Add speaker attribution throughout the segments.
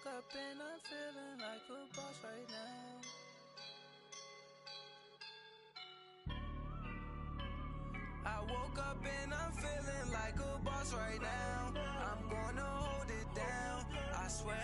Speaker 1: woke up and I'm feeling like a boss right now. I woke up and I'm feeling like a boss right now. I'm gonna hold it down, I swear.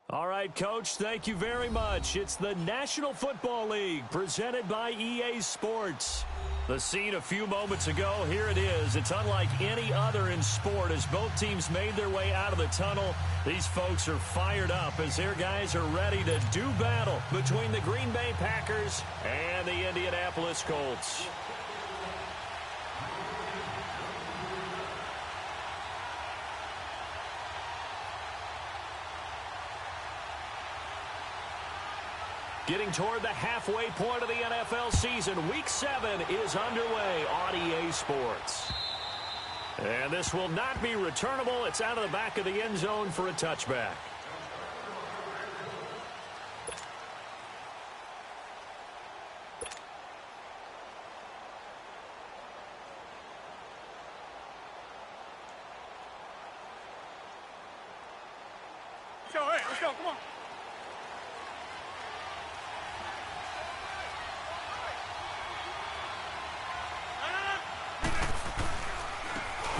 Speaker 2: All right, Coach, thank you very much. It's the National Football League presented by EA Sports. The scene a few moments ago, here it is. It's unlike any other in sport as both teams made their way out of the tunnel. These folks are fired up as their guys are ready to do battle between the Green Bay Packers and the Indianapolis Colts. Getting toward the halfway point of the NFL season, Week 7 is underway on EA Sports. And this will not be returnable. It's out of the back of the end zone for a touchback.
Speaker 3: Let's go, come on.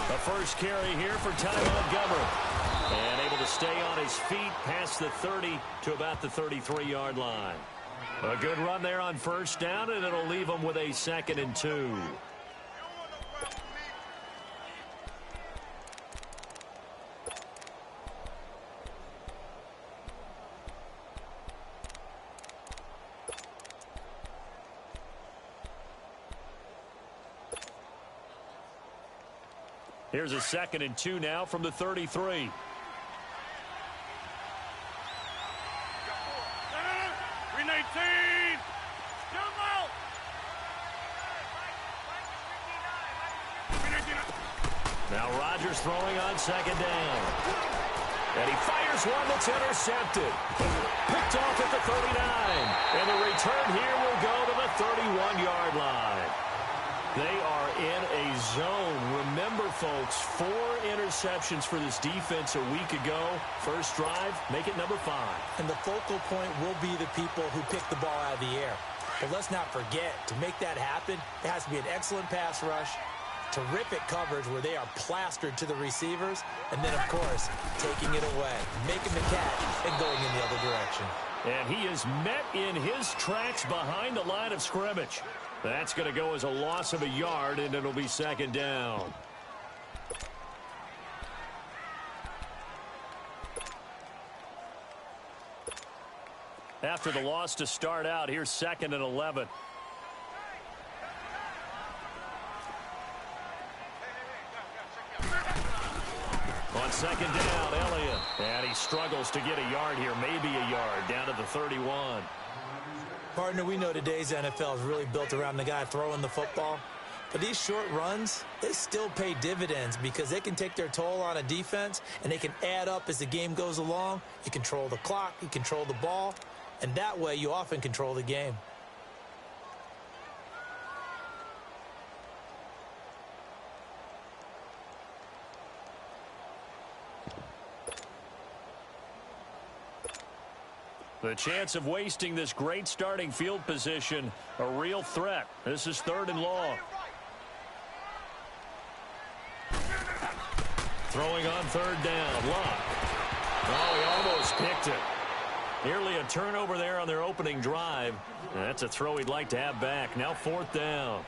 Speaker 2: The first carry here for Ty Montgomery. And able to stay on his feet past the 30 to about the 33-yard line. A good run there on first down, and it'll leave him with a 2nd and 2. Here's a 2nd and 2 now from the 33.
Speaker 3: 3-19. Jump out.
Speaker 2: Now Rodgers throwing on 2nd down. And he fires one that's intercepted. Picked off at the 39. And the return here will go to the 31-yard line. They are in a zone. Remember, folks, 4 interceptions for this defense a week ago. First drive, make it number 5.
Speaker 4: And the focal point will be the people who pick the ball out of the air. But let's not forget, to make that happen, it has to be an excellent pass rush, terrific coverage where they are plastered to the receivers, and then, of course, taking it away, making the catch, and going in the other direction.
Speaker 2: And he is met in his tracks behind the line of scrimmage. That's going to go as a loss of a yard, and it'll be 2nd down. After the loss to start out, here's 2nd and 11. On 2nd down, Elliott. And he struggles to get a yard here, maybe a yard, down to the 31.
Speaker 4: Partner, we know today's NFL is really built around the guy throwing the football. But these short runs, they still pay dividends because they can take their toll on a defense, and they can add up as the game goes along. You control the clock, you control the ball, and that way you often control the game.
Speaker 2: The chance of wasting this great starting field position, a real threat. This is 3rd and long. Throwing on 3rd down, Luck. Oh, he almost picked it. Nearly a turnover there on their opening drive. That's a throw he'd like to have back. Now 4th down.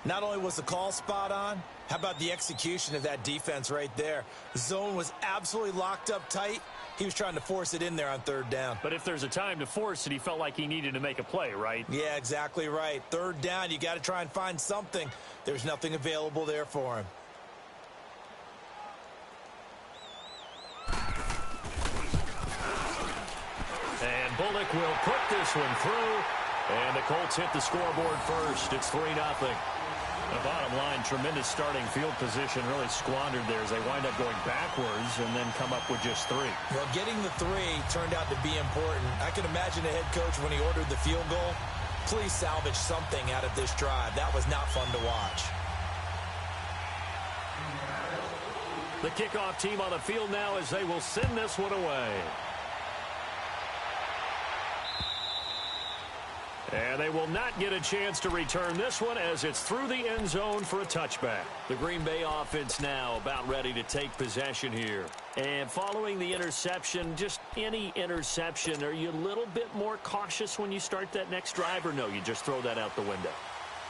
Speaker 4: Not only was the call spot on, how about the execution of that defense right there? The zone was absolutely locked up tight. He was trying to force it in there on 3rd down.
Speaker 2: But if there's a time to force it, he felt like he needed to make a play, right?
Speaker 4: Yeah, exactly right. 3rd down, you got to try and find something. There's nothing available there for him.
Speaker 2: And Bullock will put this one through. And the Colts hit the scoreboard first. It's 3-0. The bottom line, tremendous starting field position, really squandered there as they wind up going backwards and then come up with just 3.
Speaker 4: Well, getting the 3 turned out to be important. I can imagine the head coach when he ordered the field goal. Please salvage something out of this drive. That was not fun to watch.
Speaker 2: The kickoff team on the field now as they will send this one away. And they will not get a chance to return this one as it's through the end zone for a touchback. The Green Bay offense now about ready to take possession here. And following the interception, just any interception, are you a little bit more cautious when you start that next drive, or no, you just throw that out the window?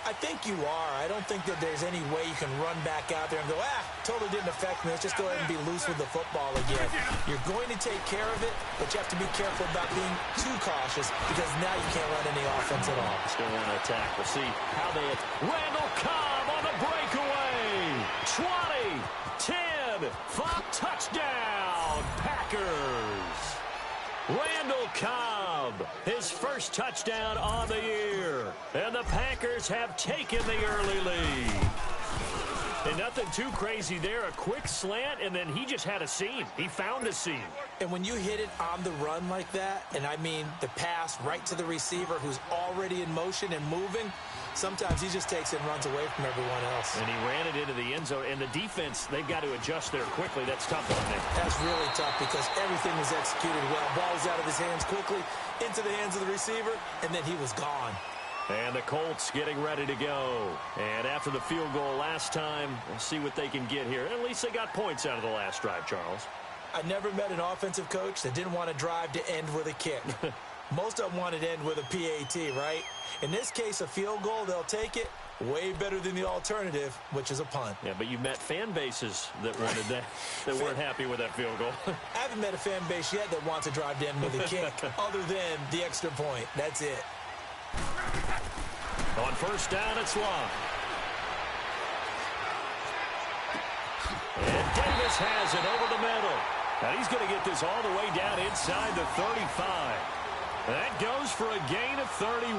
Speaker 4: I think you are. I don't think that there's any way you can run back out there and go, totally didn't affect me. Let's just go ahead and be loose with the football again. You're going to take care of it, but you have to be careful about being too cautious because now you can't run any offense at all.
Speaker 2: Still want to attack. We'll see how they... Randall Cobb on the breakaway. 20, 10, 5, touchdown, Packers. Randall Cobb, his first touchdown on the year. And the Packers have taken the early lead. And nothing too crazy there. A quick slant, and then he just had a seam. He found a seam.
Speaker 4: And when you hit it on the run like that, and I mean the pass right to the receiver who's already in motion and moving, sometimes he just takes it and runs away from everyone else.
Speaker 2: And he ran it into the end zone. And the defense, they've got to adjust there quickly. That's tough on them.
Speaker 4: That's really tough because everything was executed well. Ball was out of his hands quickly, into the hands of the receiver, and then he was gone.
Speaker 2: And the Colts getting ready to go. And after the field goal last time, we'll see what they can get here. At least they got points out of the last drive, Charles.
Speaker 4: I never met an offensive coach that didn't want to drive to end with a kick. Most of them wanted to end with a PAT, right? In this case, a field goal, they'll take it. Way better than the alternative, which is a punt.
Speaker 2: Yeah, but you've met fan bases that wanted that, that weren't happy with that field goal.
Speaker 4: I haven't met a fan base yet that wants to drive to end with a kick, other than the extra point. That's it.
Speaker 2: On first down, it's Locke. And Davis has it over the middle. And he's going to get this all the way down inside the 35. That goes for a gain of 31.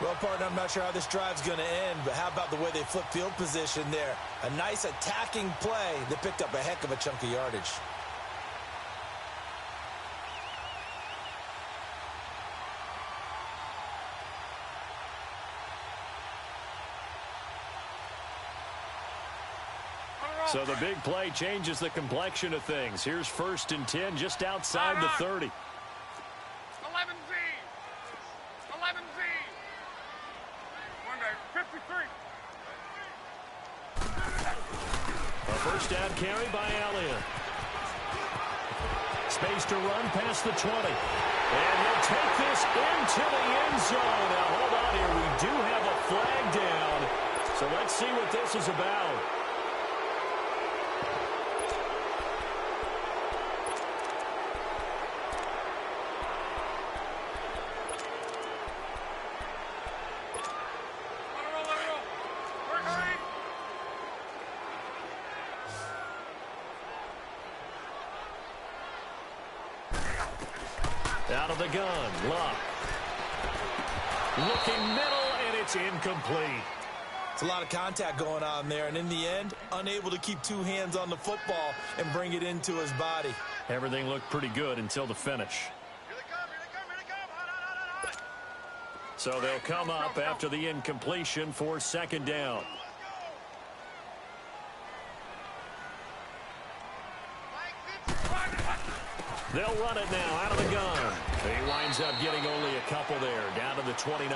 Speaker 4: Well, partner, I'm not sure how this drive's going to end, but how about the way they flip field position there? A nice attacking play that picked up a heck of a chunk of yardage.
Speaker 2: So the big play changes the complexion of things. Here's 1st and 10 just outside the 30.
Speaker 3: 11Z. 11Z. One day, 53.
Speaker 2: A first down carry by Elliott. Space to run past the 20. And he'll take this into the end zone. Now, hold on here. We do have a flag down. So let's see what this is about. Out of the gun, Luck. Looking middle, and it's incomplete.
Speaker 4: It's a lot of contact going on there, and in the end, unable to keep two hands on the football and bring it into his body.
Speaker 2: Everything looked pretty good until the finish. So they'll come up after the incompletion for 2nd down. They'll run it now out of the gun. He winds up getting only a couple there, down to the 29.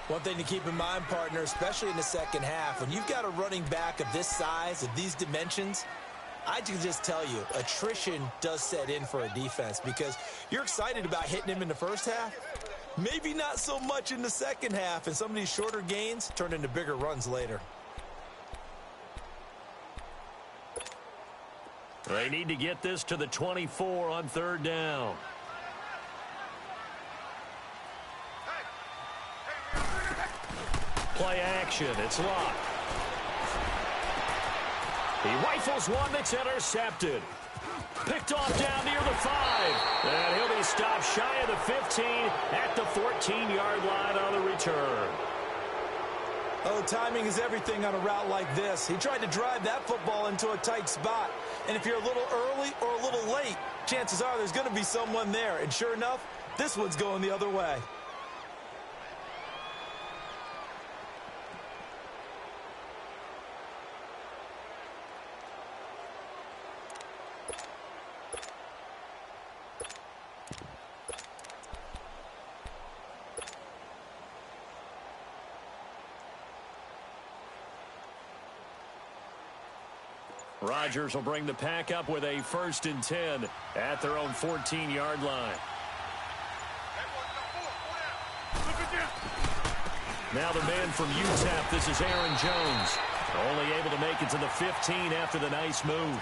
Speaker 4: One thing to keep in mind, partner, especially in the second half, when you've got a running back of this size, of these dimensions, I can just tell you, attrition does set in for a defense because you're excited about hitting him in the first half. Maybe not so much in the second half, and some of these shorter gains turn into bigger runs later.
Speaker 2: They need to get this to the 24 on 3rd down. Play action. It's Locke. He rifles one that's intercepted. Picked off down near the 5. And he'll be stopped shy of the 15 at the 14-yard line on the return.
Speaker 4: Oh, timing is everything on a route like this. He tried to drive that football into a tight spot. And if you're a little early or a little late, chances are there's going to be someone there. And sure enough, this one's going the other way.
Speaker 2: Rodgers will bring the pack up with a 1st and 10 at their own 14-yard line. Now the man from UTEP, this is Aaron Jones. Only able to make it to the 15 after the nice move.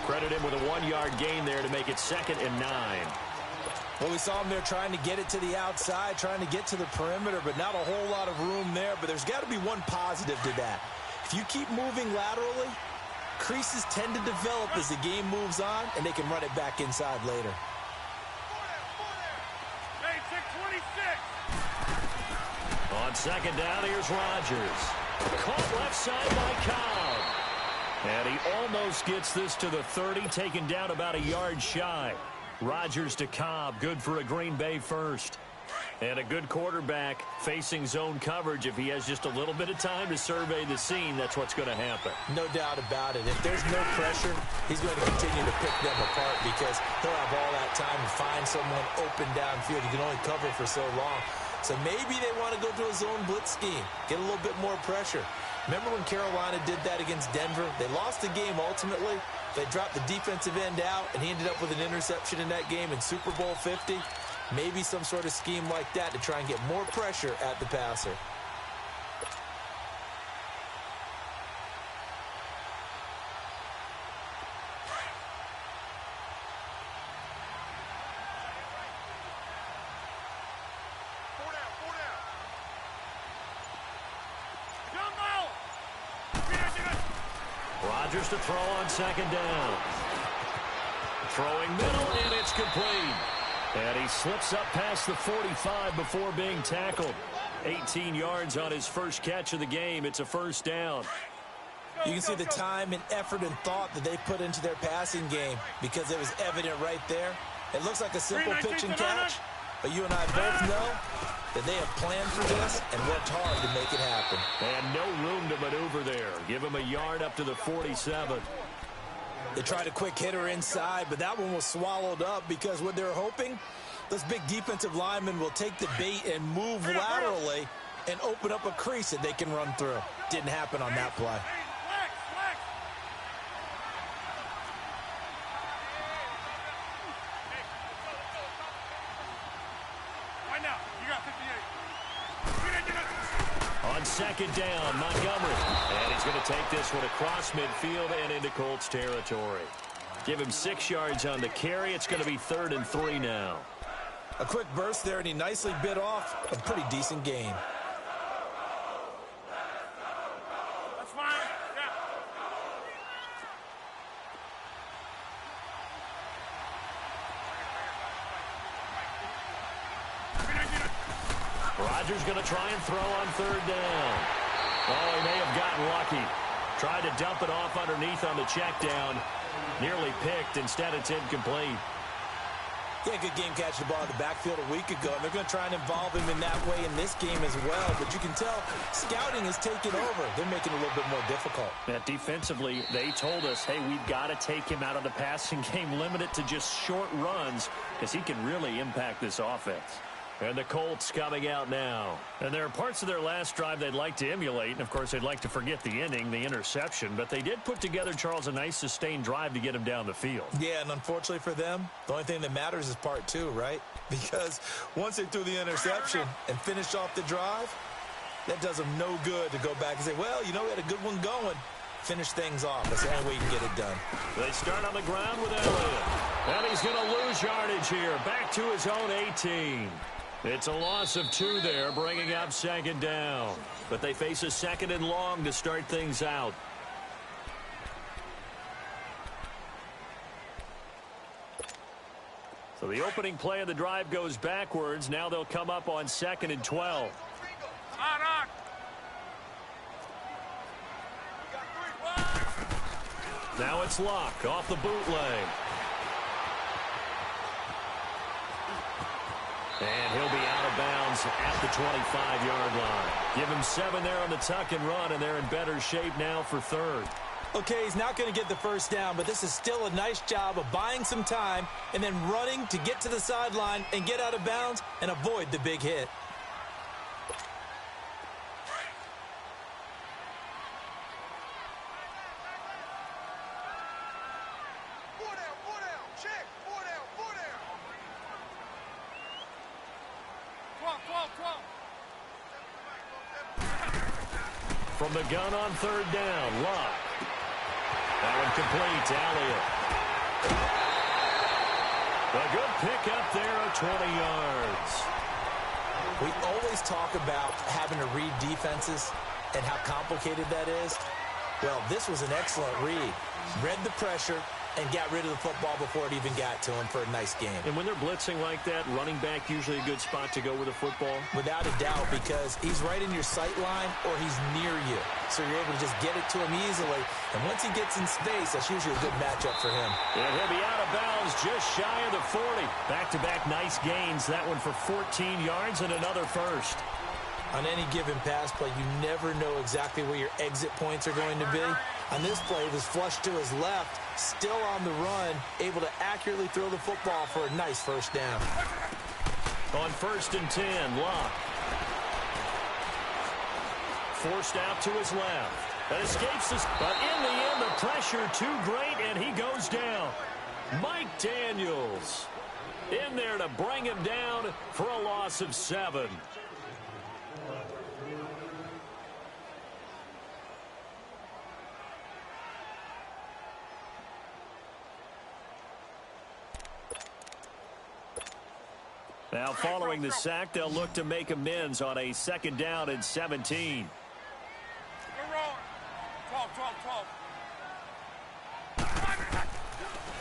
Speaker 2: Credit him with a 1-yard gain there to make it 2nd and 9.
Speaker 4: Well, we saw him there trying to get it to the outside, trying to get to the perimeter, but not a whole lot of room there. But there's got to be one positive to that. If you keep moving laterally, creases tend to develop as the game moves on, and they can run it back inside later.
Speaker 2: On 2nd down, here's Rodgers. Caught left side by Cobb. And he almost gets this to the 30, taken down about a yard shy. Rodgers to Cobb, good for a Green Bay first. And a good quarterback facing zone coverage. If he has just a little bit of time to survey the scene, that's what's going to happen.
Speaker 4: No doubt about it. If there's no pressure, he's going to continue to pick them apart because he'll have all that time to find someone open downfield. You can only cover for so long. So maybe they want to go to a zone blitz scheme, get a little bit more pressure. Remember when Carolina did that against Denver? They lost the game ultimately. They dropped the defensive end out, and he ended up with an interception in that game in Super Bowl 50. Maybe some sort of scheme like that to try and get more pressure at the passer.
Speaker 2: Rodgers to throw on 2nd down. Throwing middle, and it's complete. And he slips up past the 45 before being tackled. 18 yards on his first catch of the game. It's a 1st down.
Speaker 4: You can see the time and effort and thought that they put into their passing game because it was evident right there. It looks like a simple pitch and catch, but you and I both know that they have planned for this and worked hard to make it happen.
Speaker 2: And no room to maneuver there. Give him a yard up to the 47.
Speaker 4: They tried a quick hitter inside, but that one was swallowed up because what they're hoping, those big defensive linemen will take the bait and move laterally and open up a crease that they can run through. Didn't happen on that play.
Speaker 2: On 2nd down, Montgomery. And he's going to take this one across midfield and into Colts territory. Give him 6 yards on the carry. It's going to be 3rd and 3 now.
Speaker 4: A quick burst there, and he nicely bit off a pretty decent gain.
Speaker 3: That's fine. Yeah.
Speaker 2: Rodgers going to try and throw on 3rd down. Oh, he may have gotten lucky. Tried to dump it off underneath on the check down. Nearly picked. Instead, it's incomplete.
Speaker 4: Yeah, good game catching the ball in the backfield a week ago, and they're going to try and involve him in that way in this game as well. But you can tell scouting has taken over. They're making it a little bit more difficult.
Speaker 2: Yeah, defensively, they told us, hey, we've got to take him out of the passing game, limit it to just short runs, because he can really impact this offense. And the Colts coming out now. And there are parts of their last drive they'd like to emulate. And, of course, they'd like to forget the inning, the interception. But they did put together, Charles, a nice sustained drive to get him down the field.
Speaker 4: Yeah, and unfortunately for them, the only thing that matters is part 2, right? Because once they threw the interception and finished off the drive, that does them no good to go back and say, well, you know, we had a good one going. Finish things off. That's the only way you can get it done.
Speaker 2: They start on the ground with Elliott. And he's going to lose yardage here. Back to his own 18. It's a loss of 2 there, bringing up 2nd down. But they face a 2nd and long to start things out. So the opening play of the drive goes backwards. Now they'll come up on 2nd and 12.
Speaker 3: On.
Speaker 2: Now it's Luck off the bootleg. And he'll be out of bounds at the 25-yard line. Give him 7 there on the tuck and run, and they're in better shape now for 3rd.
Speaker 4: Okay, he's not going to get the first down, but this is still a nice job of buying some time and then running to get to the sideline and get out of bounds and avoid the big hit.
Speaker 2: From the gun on third down, Locke. That one complete to Elliott. A good pickup there of 20 yards.
Speaker 4: We always talk about having to read defenses and how complicated that is. Well, this was an excellent read. Read the pressure and got rid of the football before it even got to him for a nice game.
Speaker 2: And when they're blitzing like that, running back usually a good spot to go with a football?
Speaker 4: Without a doubt, because he's right in your sight line or he's near you. So you're able to just get it to him easily. And once he gets in space, that's usually a good matchup for him.
Speaker 2: And he'll be out of bounds just shy of the 40. Back-to-back nice gains. That one for 14 yards and another first.
Speaker 4: On any given pass play, you never know exactly where your exit points are going to be. On this play, it was flushed to his left, still on the run, able to accurately throw the football for a nice first down.
Speaker 2: On 1st and 10, Locke. Forced out to his left. That escapes us, but in the end, the pressure too great, and he goes down. Mike Daniels in there to bring him down for a loss of 7. Now, following the sack, they'll look to make amends on a 2nd down and 17.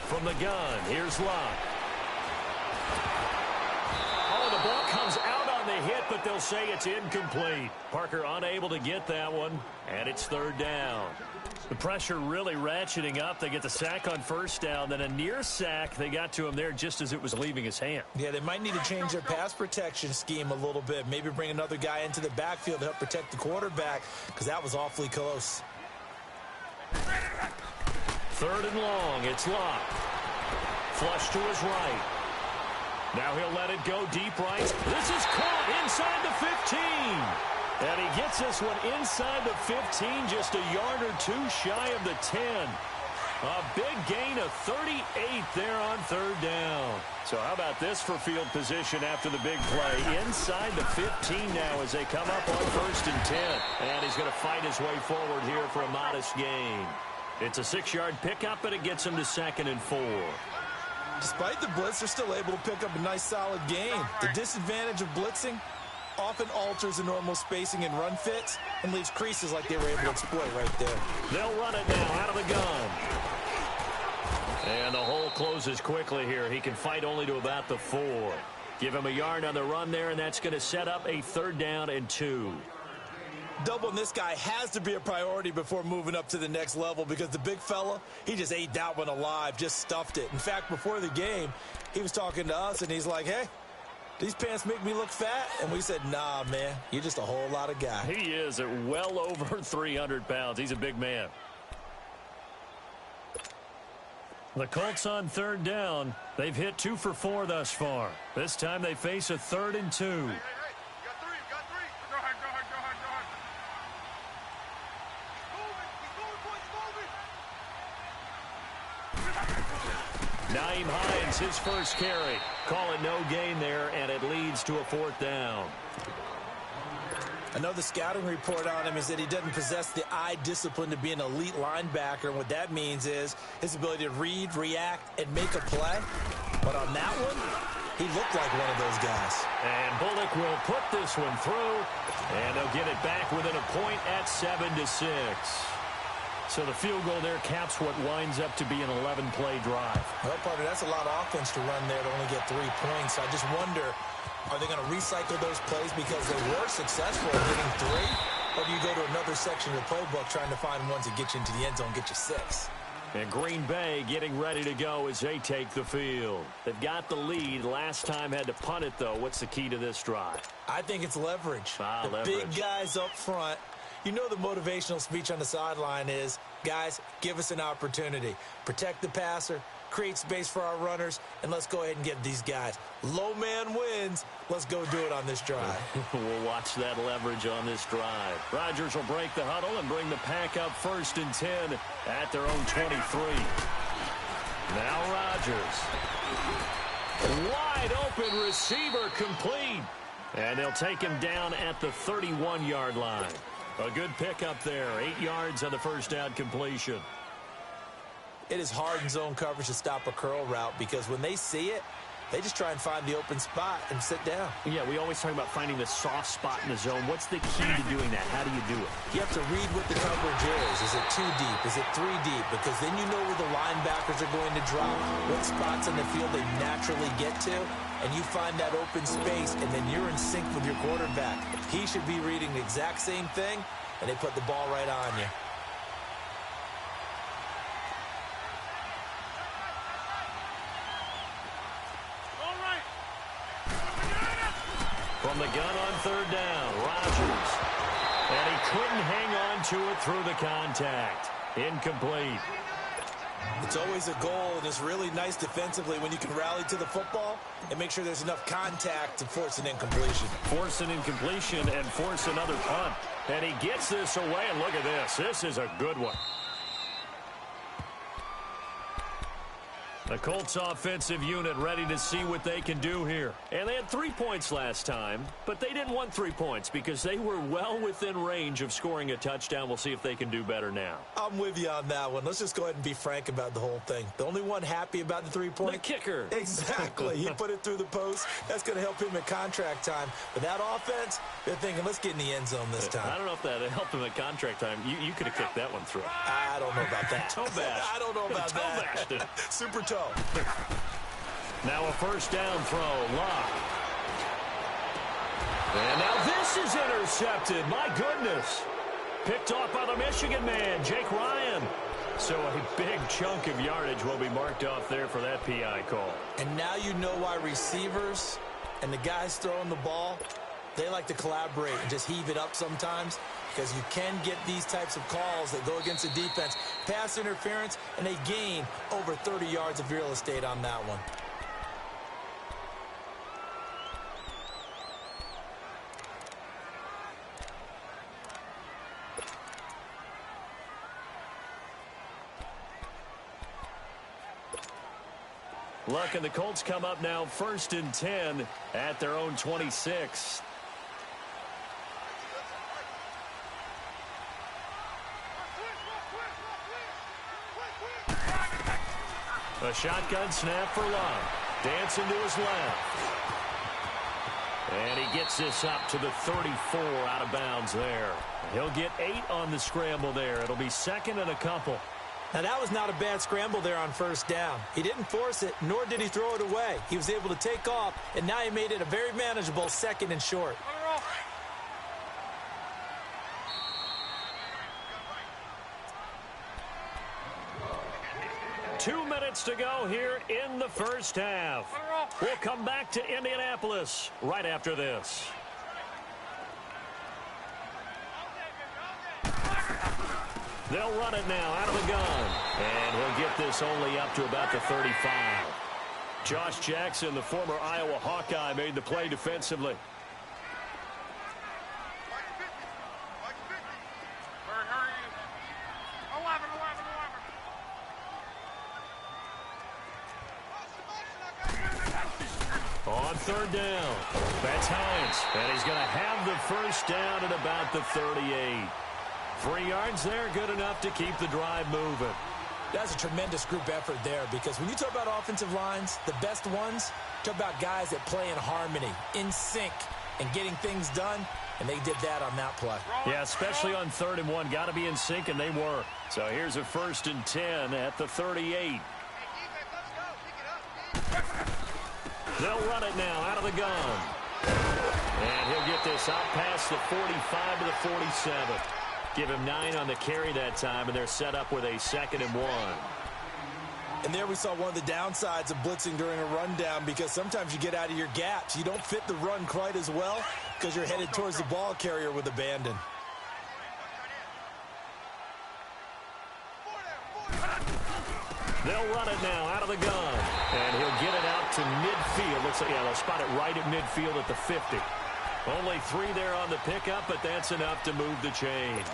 Speaker 2: From the gun, here's Locke. Oh, the ball comes out on the hit, but they'll say it's incomplete. Parker unable to get that one, and it's 3rd down. The pressure really ratcheting up. They get the sack on 1st down, then a near sack. They got to him there just as it was leaving his hand.
Speaker 4: Yeah, they might need to change their pass protection scheme a little bit. Maybe bring another guy into the backfield to help protect the quarterback, because that was awfully close.
Speaker 2: 3rd and long. It's Locke. Flush to his right. Now he'll let it go deep right. This is caught inside the 15. And he gets this one inside the 15, just a yard or two shy of the 10. A big gain of 38 there on 3rd down. So how about this for field position after the big play? Inside the 15 now as they come up on 1st and 10. And he's going to fight his way forward here for a modest gain. It's a 6-yard pickup, and it gets him to 2nd and 4.
Speaker 4: Despite the blitz, they're still able to pick up a nice solid gain. The disadvantage of blitzing often alters the normal spacing and run fits and leaves creases like they were able to exploit right there.
Speaker 2: They'll run it now out of the gun. And the hole closes quickly here. He can fight only to about the 4. Give him a yard on the run there, and that's going to set up a 3rd down and 2.
Speaker 4: Doubling this guy has to be a priority before moving up to the next level, because the big fella, he just ate that one alive, just stuffed it. In fact, before the game, he was talking to us, and he's like, hey, these pants make me look fat? And we said, nah, man, you're just a whole lot of guy.
Speaker 2: He is at well over 300 pounds. He's a big man. The Colts on 3rd down. They've hit 2 for 4 thus far. This time they face a 3rd and 2.
Speaker 3: Hey, you got 3. Go ahead.
Speaker 2: Naeem Hines, his first carry. Call it no gain there, and it leads to a 4th down.
Speaker 4: I know the scouting report on him is that he doesn't possess the eye discipline to be an elite linebacker, and what that means is his ability to read, react, and make a play. But on that one, he looked like one of those guys.
Speaker 2: And Bullock will put this one through, and they'll get it back within a point at 7-6. So the field goal there caps what winds up to be an 11-play drive.
Speaker 4: Well, partner, that's a lot of offense to run there to only get 3 points. I just wonder, are they going to recycle those plays because they were successful in getting 3? Or do you go to another section of the playbook trying to find ones that get you into the end zone, get you 6?
Speaker 2: And Green Bay getting ready to go as they take the field. They've got the lead. Last time had to punt it, though. What's the key to this drive?
Speaker 4: I think it's leverage. The
Speaker 2: leverage.
Speaker 4: Big guys up front. You know the motivational speech on the sideline is, guys, give us an opportunity. Protect the passer, create space for our runners, and let's go ahead and get these guys. Low man wins. Let's go do it on this drive.
Speaker 2: We'll watch that leverage on this drive. Rodgers will break the huddle and bring the pack up 1st and 10 at their own 23. Now Rodgers. Wide open receiver complete. And they'll take him down at the 31-yard line. A good pickup there. 8 yards on the first down completion.
Speaker 4: It is hard in zone coverage to stop a curl route because when they see it, they just try and find the open spot and sit down.
Speaker 2: Yeah, we always talk about finding the soft spot in the zone. What's the key to doing that? How do you do it?
Speaker 4: You have to read what the coverage is. Is it 2 deep? Is it 3 deep? Because then you know where the linebackers are going to drop, what spots in the field they naturally get to, and you find that open space, and then you're in sync with your quarterback. He should be reading the exact same thing, and they put the ball right on you.
Speaker 2: From the gun on third down, Rodgers. And he couldn't hang on to it through the contact. Incomplete.
Speaker 4: It's always a goal, and it's really nice defensively when you can rally to the football and make sure there's enough contact to force an incompletion.
Speaker 2: Force an incompletion and force another punt. And he gets this away, and look at this. This is a good one. The Colts offensive unit ready to see what they can do here. And they had 3 points last time, but they didn't want 3 points because they were well within range of scoring a touchdown. We'll see if they can do better now.
Speaker 4: I'm with you on that one. Let's just go ahead and be frank about the whole thing. The only one happy about the 3-point?
Speaker 2: The kicker.
Speaker 4: Exactly. He put it through the post. That's going to help him at contract time. But that offense, they're thinking, let's get in the end zone this time.
Speaker 2: I don't know if that helped him at contract time. You could have kicked that one through.
Speaker 4: I don't know about that.
Speaker 2: Toe bash.
Speaker 4: I don't know about that.
Speaker 2: Toe bashed it.
Speaker 4: Super toe.
Speaker 2: Now a first down throw. Lock. And now this is intercepted. My goodness. Picked off by the Michigan man, Jake Ryan. So a big chunk of yardage will be marked off there for that PI call.
Speaker 4: And now you know why receivers and the guys throwing the ball, they like to collaborate and just heave it up sometimes, because you can get these types of calls that go against the defense. Pass interference, and they gain over 30 yards of real estate on that one.
Speaker 2: Look, and the Colts come up now 1st and 10 at their own 26. A shotgun snap for Love. Dancing to his left. And he gets this up to the 34 out of bounds there. He'll get 8 on the scramble there. It'll be 2nd and a couple.
Speaker 4: Now, that was not a bad scramble there on first down. He didn't force it, nor did he throw it away. He was able to take off, and now he made it a very manageable 2nd and short.
Speaker 2: 2 minutes to go here in the first half. We'll come back to Indianapolis right after this. They'll run it now out of the gun. And he'll get this only up to about the 35. Josh Jackson, the former Iowa Hawkeye, made the play defensively. On third down, that's Hines, and he's going to have the first down at about the 38. 3 yards there, good enough to keep the drive moving.
Speaker 4: That's a tremendous group effort there, because when you talk about offensive lines, the best ones, talk about guys that play in harmony, in sync, and getting things done, and they did that on that play.
Speaker 2: Yeah, especially on 3rd and 1, got to be in sync, and they were. So here's a 1st and 10 at the 38. They'll run it now out of the gun. And he'll get this out past the 45 to the 47. Give him 9 on the carry that time, and they're set up with a 2nd and 1.
Speaker 4: And there we saw one of the downsides of blitzing during a rundown, because sometimes you get out of your gaps. You don't fit the run quite as well because you're headed towards the ball carrier with abandon.
Speaker 2: They'll run it now out of the gun. And he'll get it out to midfield. Looks like, yeah, they'll spot it right at midfield at the 50. Only 3 there on the pickup, but that's enough to move the chains.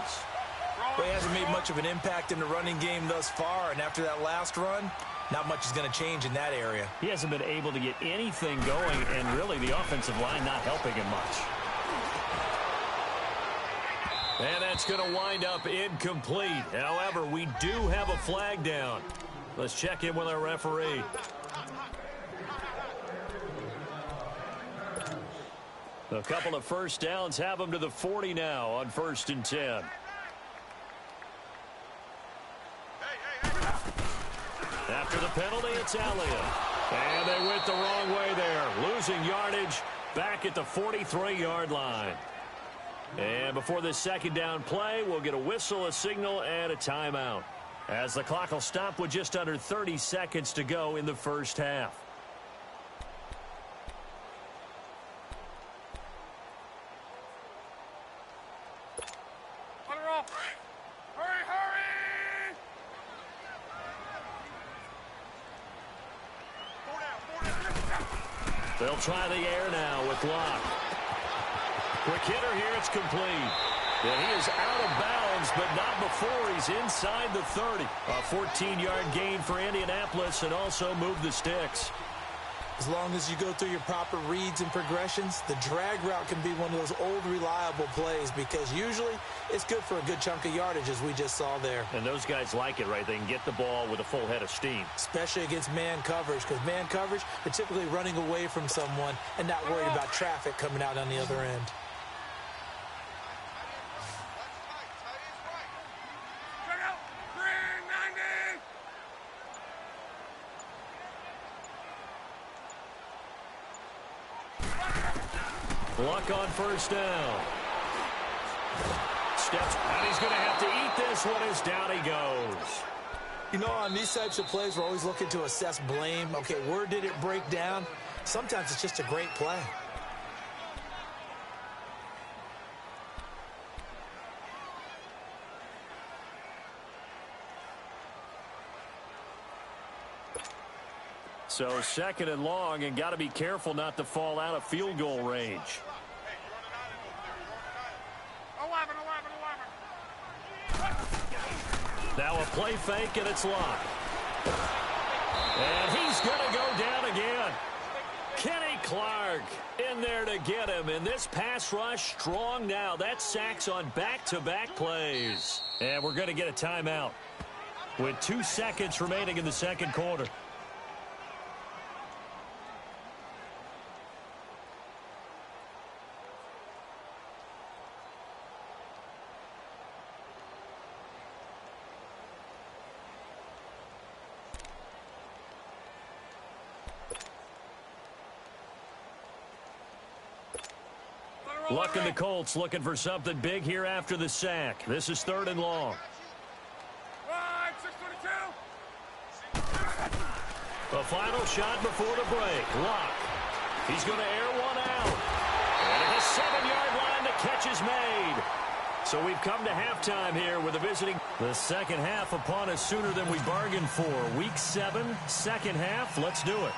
Speaker 4: Well, he hasn't made much of an impact in the running game thus far, and after that last run, not much is going to change in that area.
Speaker 2: He hasn't been able to get anything going, and really the offensive line not helping him much. And that's going to wind up incomplete. However, we do have a flag down. Let's check in with our referee. A couple of first downs have them to the 40 now on 1st and 10. After the penalty, it's Elliott. And they went the wrong way there, losing yardage back at the 43-yard line. And before this second down play, we'll get a whistle, a signal, and a timeout, as the clock will stop with just under 30 seconds to go in the first half. They'll try the air now with Locke. Quick hitter here, it's complete. And he is out of bounds, but not before he's inside the 30. A 14-yard gain for Indianapolis, and also move the sticks.
Speaker 4: As long as you go through your proper reads and progressions, the drag route can be one of those old reliable plays, because usually it's good for a good chunk of yardage, as we just saw there.
Speaker 2: And those guys like it, right? They can get the ball with a full head of steam.
Speaker 4: Especially against man coverage, because man coverage, they're typically running away from someone and not worried about traffic coming out on the other end.
Speaker 2: Luck on first down. Steps, and he's going to have to eat this one as down he goes.
Speaker 4: You know, on these types of plays, we're always looking to assess blame. Okay, where did it break down? Sometimes it's just a great play.
Speaker 2: So second and long, and got to be careful not to fall out of field goal range. Now a play fake, and it's Locke. And he's going to go down again. Kenny Clark in there to get him. And this pass rush strong now. That's sacks on back-to-back plays. And we're going to get a timeout with 2 seconds remaining in the second quarter. Luck and the Colts looking for something big here after the sack. This is 3rd and long. The final shot before the break. Luck. He's going to air one out. And at the 7-yard line, the catch is made. So we've come to halftime here with the visiting. The second half upon us sooner than we bargained for. Week 7, second half. Let's do it.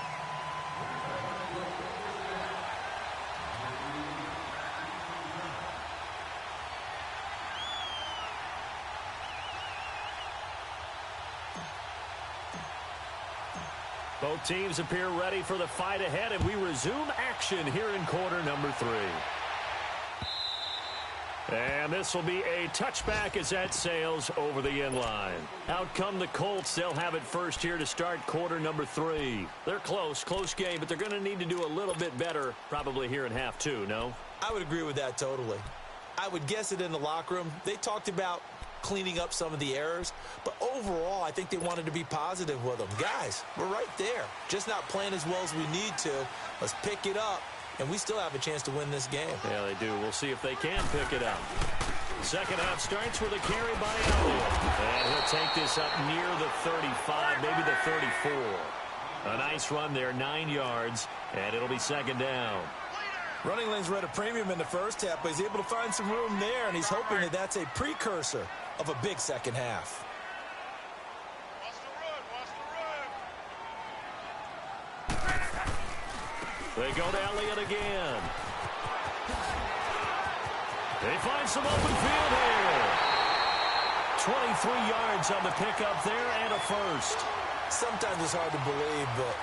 Speaker 2: Both teams appear ready for the fight ahead, and we resume action here in quarter number 3. And this will be a touchback as that sails over the end line. Out come the Colts. They'll have it first here to start quarter number 3. They're close game, but they're going to need to do a little bit better probably here in half 2, no?
Speaker 4: I would agree with that totally. I would guess it in the locker room. They talked about cleaning up some of the errors, but overall I think they wanted to be positive with them. Guys, we're right there, just not playing as well as we need to. Let's pick it up, and we still have a chance to win this game.
Speaker 2: Yeah, they do. We'll see if they can pick it up. Second half starts with a carry by Elliott, and he'll take this up near the 35, maybe the 34. A nice run there, 9 yards, and it'll be second down.
Speaker 4: Running lanes were at a premium in the first half, but he's able to find some room there, and he's hoping that that's a precursor of a big second half.
Speaker 2: They go to Elliott again. They find some open field here. 23 yards on the pickup there and a first.
Speaker 4: Sometimes it's hard to believe, but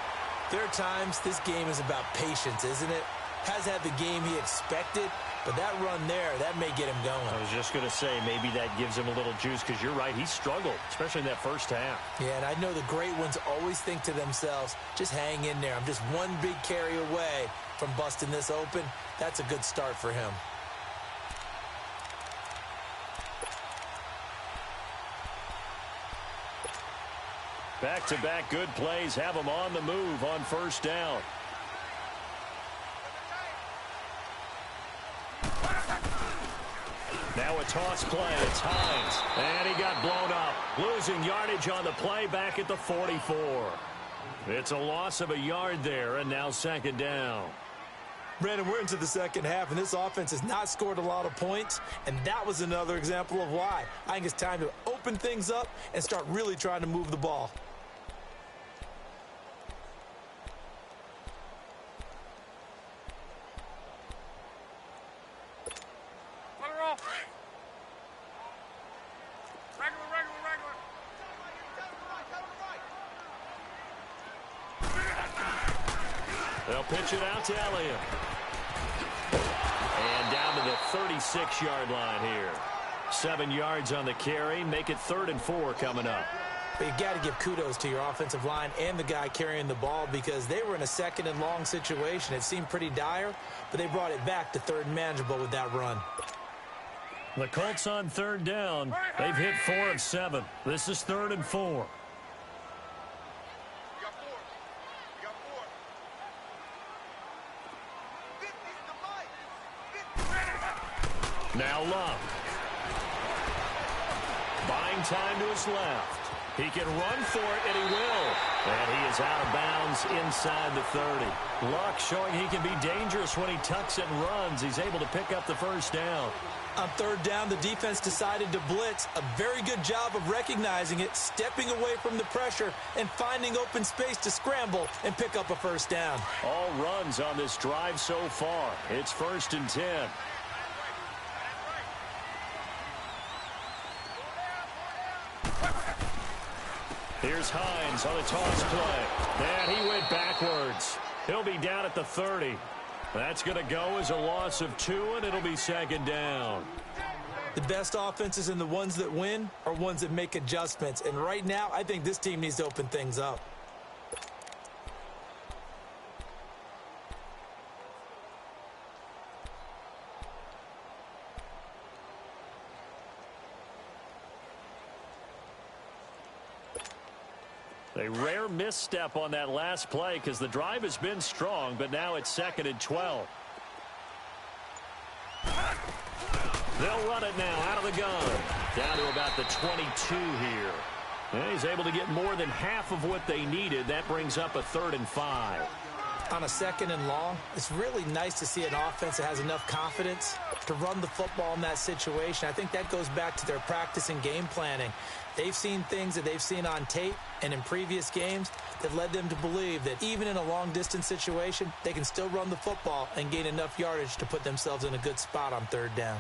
Speaker 4: there are times this game is about patience, isn't it? Has had the game he expected, but that run there, that may get him going.
Speaker 2: I was just going to say, maybe that gives him a little juice, because you're right, he struggled, especially in that first half.
Speaker 4: Yeah, and I know the great ones always think to themselves, just hang in there. I'm just one big carry away from busting this open. That's a good start for him.
Speaker 2: Back-to-back good plays have him on the move on first down. Now a toss play. It's Hines. And he got blown up. Losing yardage on the play back at the 44. It's a loss of a yard there, and now second down.
Speaker 4: Brandon, we're into the second half, and this offense has not scored a lot of points, and that was another example of why. I think it's time to open things up and start really trying to move the ball.
Speaker 2: They'll pitch it out to Elliott. And down to the 36-yard line here. 7 yards on the carry. Make it 3rd and 4 coming up.
Speaker 4: But you got to give kudos to your offensive line and the guy carrying the ball, because they were in a 2nd and long situation. It seemed pretty dire, but they brought it back to 3rd and manageable with that run.
Speaker 2: The Colts on 3rd down. They've hit 4 of 7. This is 3rd and 4. Now Love. Buying time to his left. He can run for it, and he will. And he is out of bounds inside the 30. Luck showing he can be dangerous when he tucks and runs. He's able to pick up the first down.
Speaker 4: On 3rd down, the defense decided to blitz. A very good job of recognizing it, stepping away from the pressure, and finding open space to scramble and pick up a first down.
Speaker 2: All runs on this drive so far. It's 1st and 10. Here's Hines on a toss play. And he went backwards. He'll be down at the 30. That's going to go as a loss of 2, and it'll be 2nd down.
Speaker 4: The best offenses and the ones that win are ones that make adjustments. And right now, I think this team needs to open things up.
Speaker 2: A rare misstep on that last play, because the drive has been strong, but now it's 2nd and 12. They'll run it now out of the gun. Down to about the 22 here. And he's able to get more than half of what they needed. That brings up a 3rd and 5.
Speaker 4: On a 2nd and long, it's really nice to see an offense that has enough confidence to run the football in that situation. I think that goes back to their practice and game planning. They've seen things that they've seen on tape and in previous games that led them to believe that even in a long-distance situation, they can still run the football and gain enough yardage to put themselves in a good spot on 3rd down.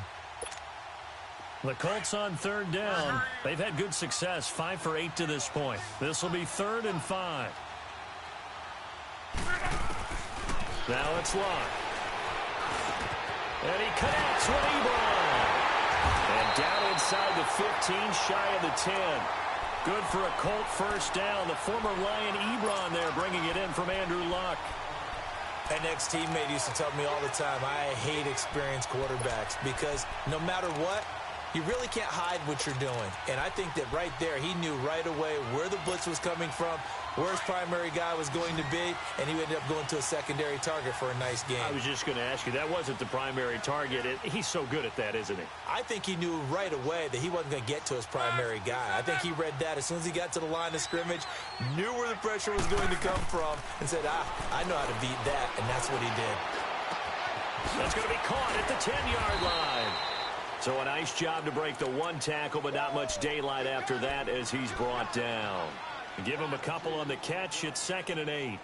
Speaker 2: The Colts on 3rd down. They've had good success, 5 for 8 to this point. This will be 3rd and 5. Now it's Locke. And he connects with Ebron. And down inside the 15, shy of the 10. Good for a Colt first down. The former Lion Ebron there bringing it in from Andrew Luck.
Speaker 4: An ex-teammate used to tell me all the time, I hate experienced quarterbacks, because no matter what, you really can't hide what you're doing. And I think that right there, he knew right away where the blitz was coming from, where his primary guy was going to be, and he ended up going to a secondary target for a nice game.
Speaker 2: I was just going to ask you, that wasn't the primary target. He's so good at that, isn't he?
Speaker 4: I think he knew right away that he wasn't going to get to his primary guy. I think he read that as soon as he got to the line of scrimmage, knew where the pressure was going to come from, and said, I know how to beat that, and that's what he did.
Speaker 2: That's going to be caught at the 10-yard line. So a nice job to break the one tackle, but not much daylight after that as he's brought down. Give him a couple on the catch. It's 2nd and 8.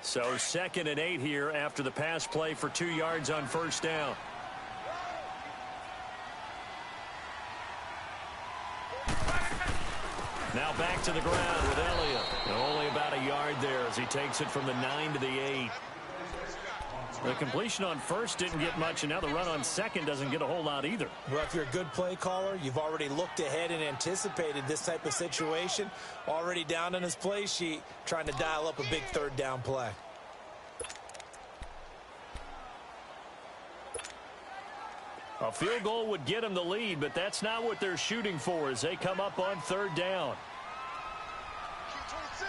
Speaker 2: So 2nd and 8 here after the pass play for 2 yards on first down. Now back to the ground with Elliott. Only about a yard there as he takes it from the 9 to the 8. The completion on first didn't get much, and now the run on second doesn't get a whole lot either.
Speaker 4: Well, if you're a good play caller, you've already looked ahead and anticipated this type of situation. Already down on his play sheet, trying to dial up a big third down play.
Speaker 2: A field goal would get him the lead, but that's not what they're shooting for as they come up on third down.
Speaker 3: Q26.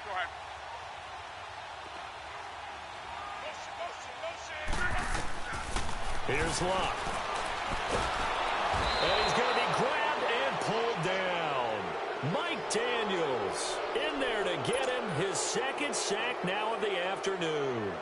Speaker 3: Go ahead.
Speaker 2: Here's Luck. And he's going to be grabbed and pulled down. Mike Daniels in there to get him his 2nd sack now of the afternoon.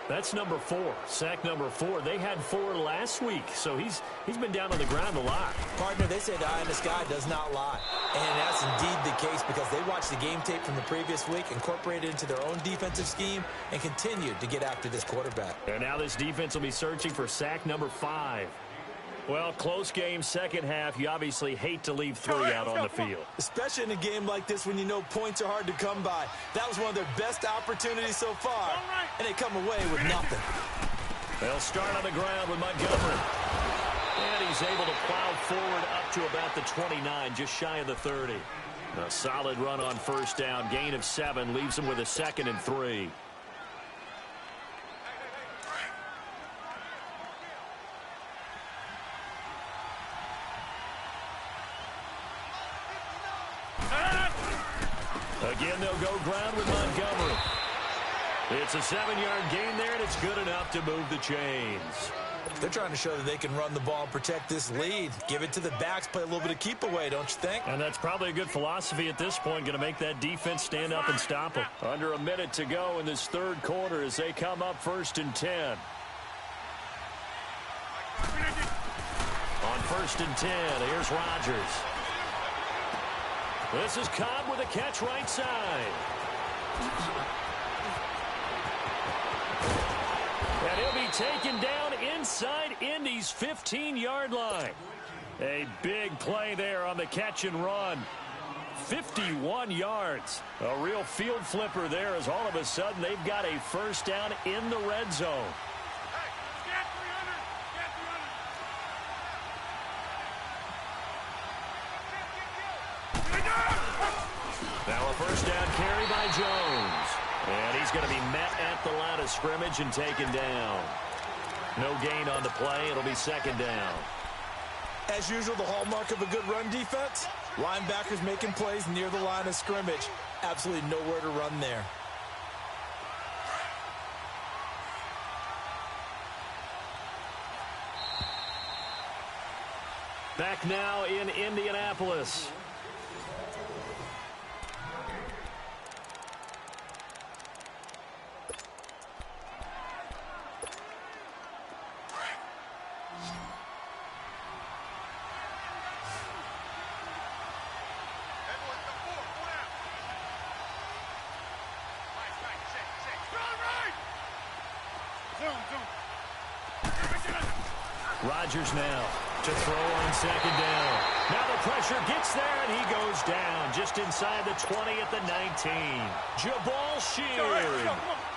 Speaker 2: That's number 4. Sack number 4. They had 4 last week, so he's been down on the ground a lot.
Speaker 4: Partner, they say the eye in the sky does not lie. And that's indeed the case because they watched the game tape from the previous week, incorporated it into their own defensive scheme, and continued to get after this quarterback.
Speaker 2: And now this defense will be searching for sack number 5. Well, close game, second half. You obviously hate to leave 3 out on the field.
Speaker 4: Especially in a game like this when you know points are hard to come by. That was one of their best opportunities so far, and they come away with nothing.
Speaker 2: They'll start on the ground with Montgomery. And he's able to plow forward up to about the 29, just shy of the 30. A solid run on first down. Gain of 7 leaves him with a 2nd and 3. Again, they'll go ground with Montgomery. It's a 7-yard gain there, and it's good enough to move the chains.
Speaker 4: They're trying to show that they can run the ball and protect this lead. Give it to the backs, play a little bit of keep away, don't you think?
Speaker 2: And that's probably a good philosophy at this point, going to make that defense stand up and stop them. Under a minute to go in this third quarter as they come up 1st and 10. On 1st and 10, here's Rodgers. This is Cobb with a catch right side. And he'll be taken down inside Indy's 15-yard line. A big play there on the catch and run. 51 yards. A real field flipper there as all of a sudden they've got a first down in the red zone. Now a first down carry by Jones. And he's going to be met at the line of scrimmage and taken down. No gain on the play. It'll be 2nd down.
Speaker 4: As usual, the hallmark of a good run defense, linebackers making plays near the line of scrimmage. Absolutely nowhere to run there.
Speaker 2: Back now in Indianapolis. Rodgers now to throw on 2nd down. Now the pressure gets there, and he goes down just inside the 20 at the 19. Jabal Sheard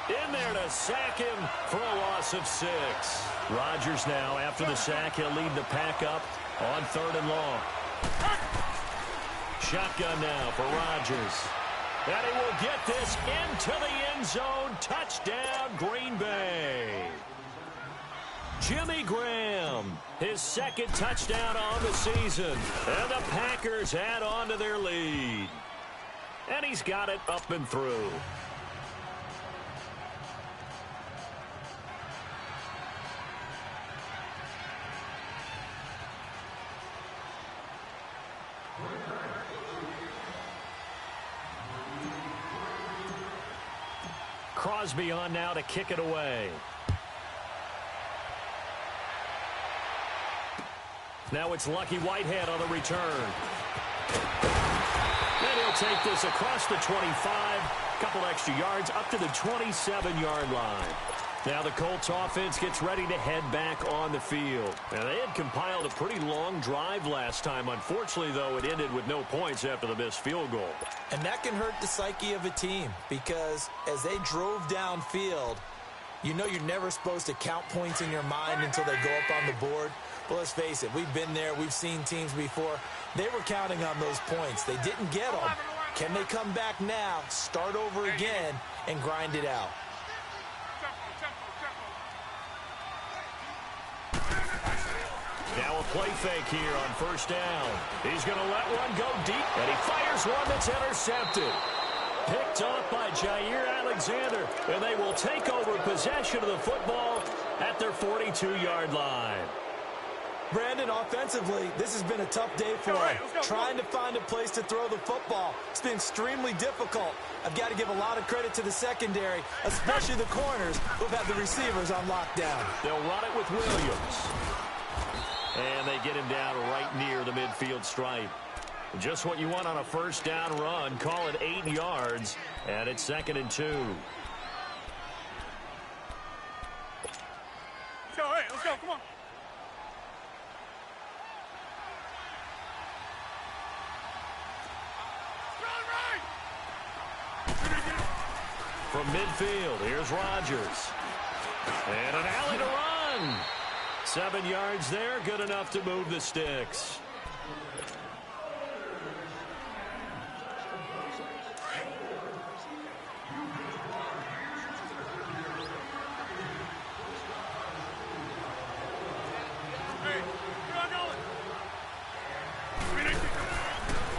Speaker 2: in there to sack him for a loss of 6. Rodgers now, after the sack, he'll lead the pack up on 3rd and long. Shotgun now for Rodgers. And he will get this into the end zone. Touchdown, Green Bay. Jimmy Graham, his 2nd touchdown on the season. And the Packers add on to their lead. And he's got it up and through. Crosby on now to kick it away. Now it's Lucky Whitehead on the return. And he'll they'll take this across the 25, a couple extra yards, up to the 27-yard line. Now the Colts offense gets ready to head back on the field. Now they had compiled a pretty long drive last time. Unfortunately, though, it ended with no points after the missed field goal.
Speaker 4: And that can hurt the psyche of a team because as they drove downfield, you know you're never supposed to count points in your mind until they go up on the board. But let's face it, we've been there. We've seen teams before. They were counting on those points. They didn't get them. Can they come back now, start over again, and grind it out?
Speaker 2: Now a play fake here on first down. He's going to let one go deep, and he fires one that's intercepted. Picked off by Jair Alexander, and they will take over possession of the football at their 42-yard line.
Speaker 4: Brandon, offensively, this has been a tough day for him. Trying to find a place to throw the football. It's been extremely difficult. I've got to give a lot of credit to the secondary, especially the corners who've had the receivers on lockdown.
Speaker 2: They'll run it with Williams. And they get him down right near the midfield stripe. Just what you want on a first down run. Call it 8 yards, and it's 2nd and 2.
Speaker 3: Let's go, come on.
Speaker 2: From midfield, here's Rodgers. And an alley to run. 7 yards there, good enough to move the sticks.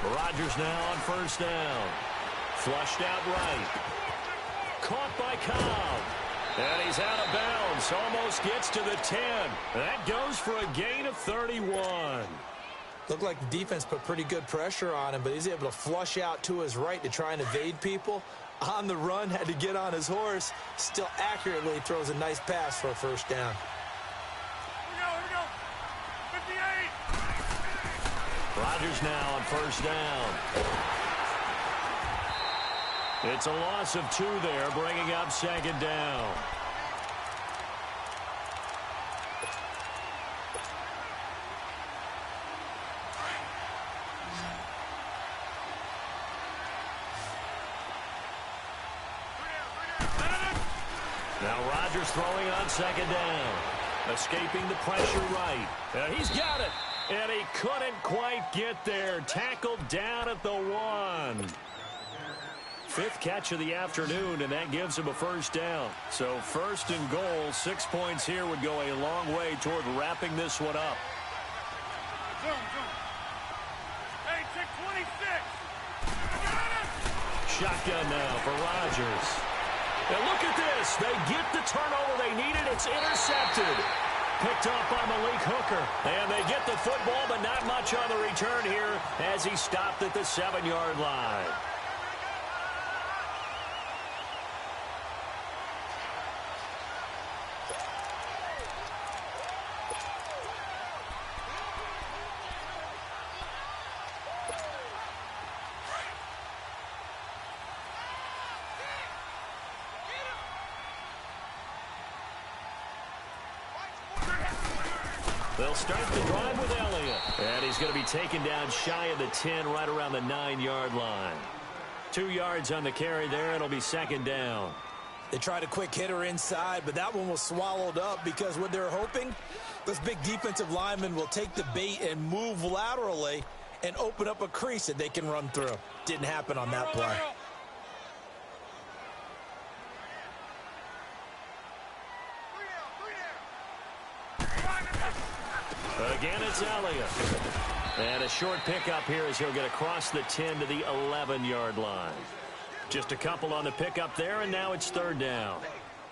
Speaker 2: Rodgers now on first down. Flushed out right. Caught by Cobb. And he's out of bounds. Almost gets to the 10. That goes for a gain of 31.
Speaker 4: Looked like the defense put pretty good pressure on him, but he's able to flush out to his right to try and evade people. On the run, had to get on his horse. Still accurately throws a nice pass for a first down.
Speaker 3: Here we go. 58.
Speaker 2: Rodgers now on first down. It's a loss of 2 there, bringing up 2nd down. Now Rodgers throwing on 2nd down. Escaping the pressure right. He's got it. And he couldn't quite get there. Tackled down at the 1. 5th catch of the afternoon, and that gives him a first down. So 1st and goal, 6 points here would go a long way toward wrapping this one up.
Speaker 3: Zoom. Hey, check 26.
Speaker 2: Shotgun now for Rodgers. And look at this. They get the turnover they needed. It's intercepted. Picked off by Malik Hooker. And they get the football, but not much on the return here as he stopped at the 7-yard line. They'll start the drive with Elliott. And he's going to be taken down shy of the 10, right around the 9-yard line. 2 yards on the carry there. It'll be 2nd down.
Speaker 4: They tried a quick hitter inside, but that one was swallowed up because what they're hoping, this big defensive lineman will take the bait and move laterally and open up a crease that they can run through. Didn't happen on that play.
Speaker 2: But again, it's Elliott. And a short pickup here as he'll get across the 10 to the 11-yard line. Just a couple on the pickup there, and now it's 3rd down.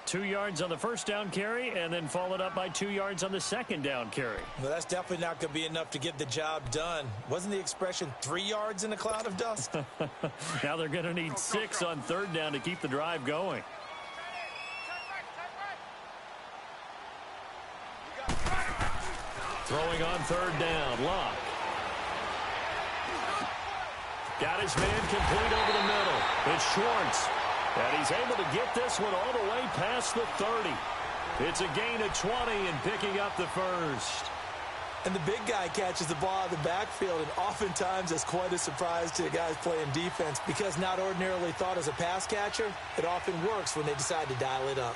Speaker 2: 2 yards on the first down carry, and then followed up by 2 yards on the 2nd down carry.
Speaker 4: Well, that's definitely not going to be enough to get the job done. Wasn't the expression 3 yards in a cloud of dust?
Speaker 2: Now they're going to need 6 on 3rd down to keep the drive going. Throwing on 3rd down, Locke. Got his man complete over the middle. It's Schwartz. And he's able to get this one all the way past the 30. It's a gain of 20 and picking up the first.
Speaker 4: And the big guy catches the ball out of the backfield, and oftentimes it's quite a surprise to the guys playing defense because not ordinarily thought as a pass catcher, it often works when they decide to dial it up.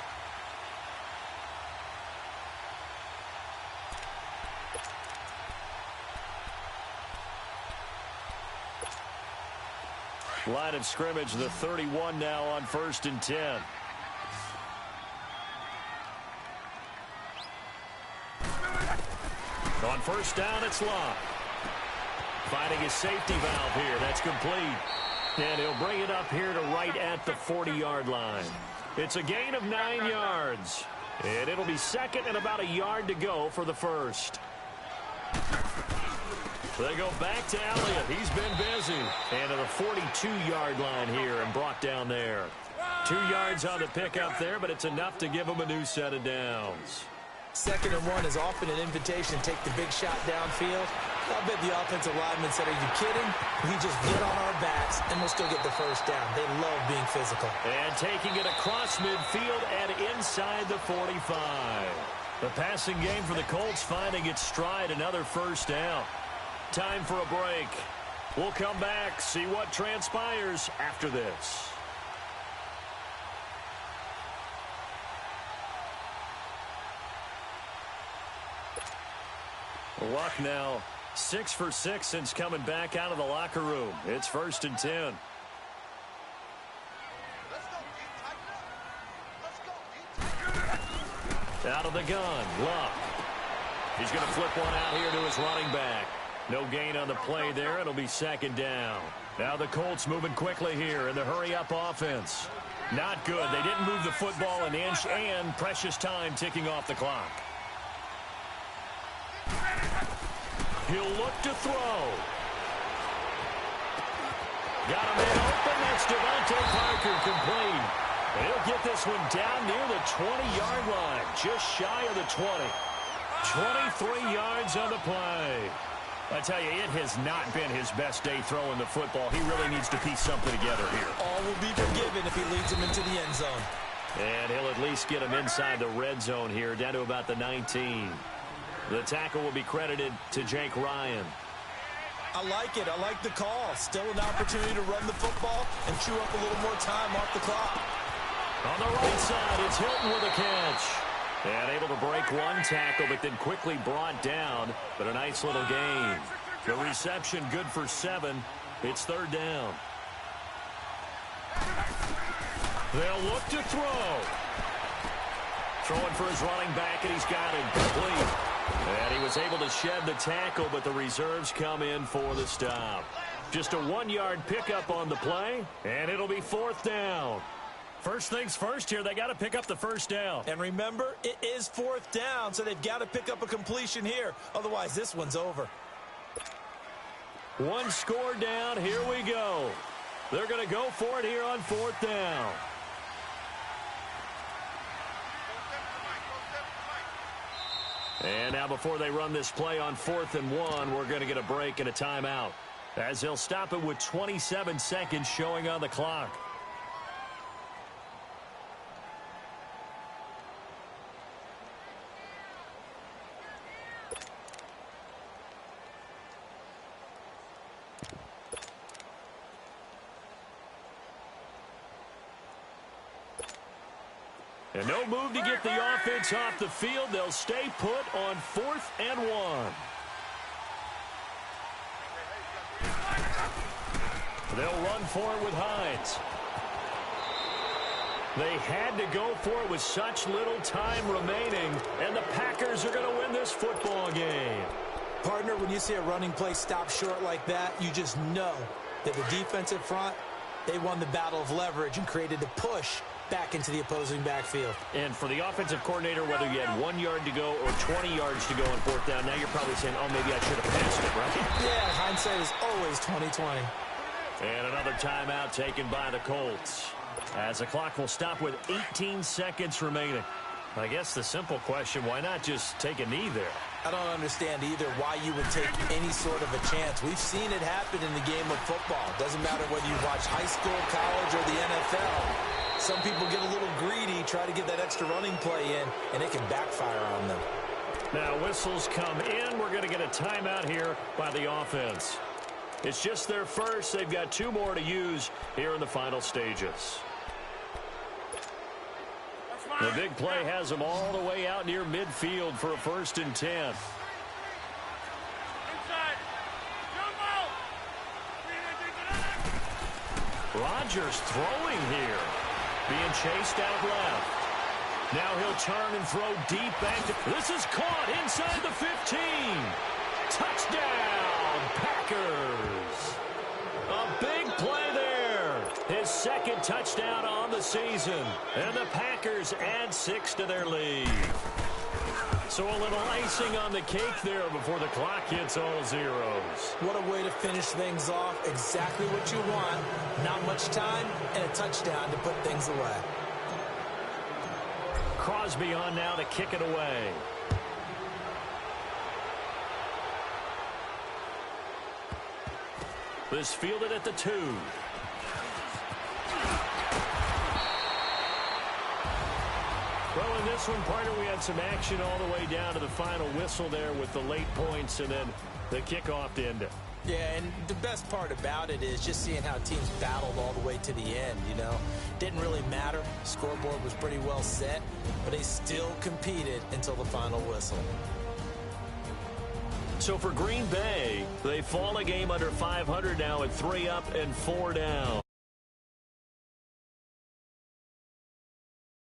Speaker 2: Line of scrimmage, the 31 now on 1st and 10. On 1st down, it's Locke. Finding his safety valve here. That's complete. And he'll bring it up here to right at the 40-yard line. It's a gain of 9 yards. And it'll be second and about a yard to go for the first. They go back to Elliott. He's been busy. And to the 42-yard line here and brought down there. 2 yards on the pickup there, but it's enough to give him a new set of downs.
Speaker 4: 2nd and 1 is often an invitation to take the big shot downfield. I bet the offensive lineman said, are you kidding? We just get on our backs, and we'll still get the first down. They love being physical.
Speaker 2: And taking it across midfield and inside the 45. The passing game for the Colts finding its stride, another first down. Time for a break. We'll come back, see what transpires after this. Luck now 6 for 6 since coming back out of the locker room. It's 1st and 10. Out of the gun, Luck. He's going to flip one out here to his running back. No gain on the play there. It'll be 2nd down. Now the Colts moving quickly here in the hurry-up offense. Not good. They didn't move the football an inch, and precious time ticking off the clock. He'll look to throw. Got a man open. That's Devontae Parker complete. And he'll get this one down near the 20-yard line, just shy of the 20. 23 yards on the play. I tell you, it has not been his best day throwing the football. He really needs to piece something together here.
Speaker 4: All will be forgiven if he leads him into the end zone.
Speaker 2: And he'll at least get him inside the red zone here, down to about the 19. The tackle will be credited to Jake Ryan.
Speaker 4: I like it. I like the call. Still an opportunity to run the football and chew up a little more time off the clock.
Speaker 2: On the right side, it's Hilton with a catch. And able to break one tackle, but then quickly brought down. But a nice little gain. The reception good for 7. It's 3rd down. They'll look to throw. Throwing for his running back, and he's got it complete. And he was able to shed the tackle, but the reserves come in for the stop. Just a 1-yard pickup on the play, and it'll be 4th down. First things first here, they got to pick up the first down.
Speaker 4: And remember, it is 4th down, so they've got to pick up a completion here. Otherwise, this one's over.
Speaker 2: 1 score down, here we go. They're going to go for it here on 4th down. And now before they run this play on 4th and 1, we're going to get a break and a timeout, as they'll stop it with 27 seconds showing on the clock. And no move to get the offense off the field. They'll stay put on 4th and 1. They'll run for it with Hines. They had to go for it with such little time remaining, and the Packers are going to win this football game.
Speaker 4: Partner, when you see a running play stop short like that, you just know that the defensive front, they won the battle of leverage and created a push back into the opposing backfield.
Speaker 2: And for the offensive coordinator, whether you had 1 yard to go or 20 yards to go on 4th down, now you're probably saying, oh, maybe I should have passed it, right?
Speaker 4: Yeah, hindsight is always 20/20.
Speaker 2: And another timeout taken by the Colts, as the clock will stop with 18 seconds remaining. I guess the simple question, why not just take a knee there?
Speaker 4: I don't understand either why you would take any sort of a chance. We've seen it happen in the game of football. Doesn't matter whether you watch high school, college, or the NFL. Some people get a little greedy, try to get that extra running play in, and it can backfire on them.
Speaker 2: Now whistles come in. We're going to get a timeout here by the offense. It's just their first. They've got 2 more to use here in the final stages. The big play has them all the way out near midfield for a 1st and 10.
Speaker 3: Inside.
Speaker 2: Rodgers throwing here. Being chased out left. Now he'll turn and throw deep back. This is caught inside the 15. Touchdown, Packers. A big play there. His 2nd touchdown on the season. And the Packers add 6 to their lead. So a little icing on the cake there before the clock hits all zeros.
Speaker 4: What a way to finish things off. Exactly what you want. Not much time and a touchdown to put things away.
Speaker 2: Crosby on now to kick it away. This fielded at the 2. Well, in this one, partner, we had some action all the way down to the final whistle there with the late points and then the kickoff to end it.
Speaker 4: Yeah, and the best part about it is just seeing how teams battled all the way to the end, you know. Didn't really matter. Scoreboard was pretty well set, but they still competed until the final whistle.
Speaker 2: So for Green Bay, they fall a game under 500 now at 3 up and 4 down.